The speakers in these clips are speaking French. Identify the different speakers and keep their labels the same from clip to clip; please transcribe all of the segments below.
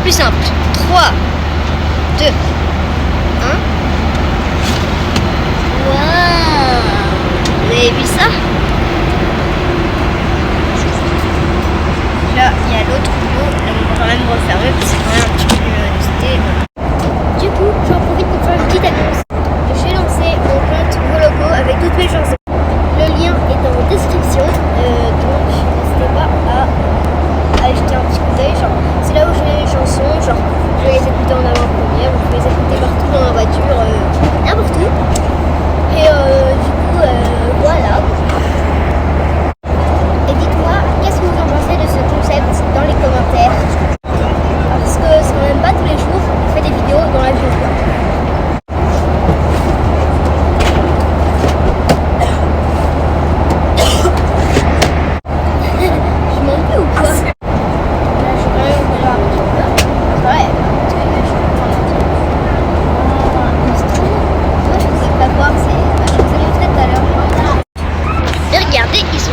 Speaker 1: c'est plus simple. 3, 2, 1. Waouh! Vous avez vu ça? Là, il y a l'autre vidéo. Là, on va quand même refermer parce que c'est quand même un petit peu curiosité. Du coup, j'en profite pour faire une petite annonce. J'ai lancé mon compte Voloco avec toutes mes chansons. Le lien est dans la description, donc n'hésitez pas à jeter un petit coup d'œil. C'est là où je mets mes chansons, genre je vais les écouter en avant-première, vous pouvez les écouter partout dans la voiture, n'importe où. Et du coup, voilà. Et dites-moi, qu'est-ce que vous en pensez de ce concept dans les commentaires? Parce que c'est quand même pas tous les jours qu'on fait des vidéos dans l'avion.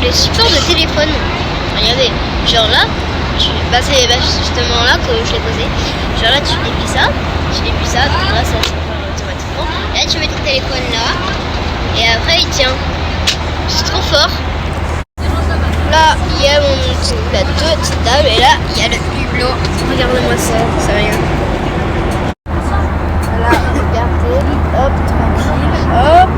Speaker 1: Les supports de téléphone, regardez, genre là, c'est justement là que je l'ai posé, genre là tu déplies ça, donc là ça s'ouvre automatiquement, et là tu mets ton téléphone là, et après il tient, c'est trop fort. Là il y a la deux petites tables, et là il y a le hublot, regardez-moi ça, c'est rien. Là, regardez, hop, tranquille, hop.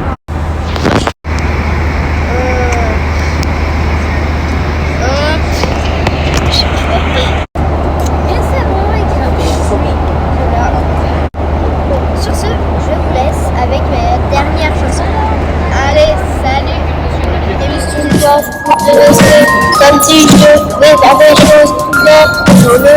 Speaker 1: De rester comme si je pouvais faire des choses, mais je ne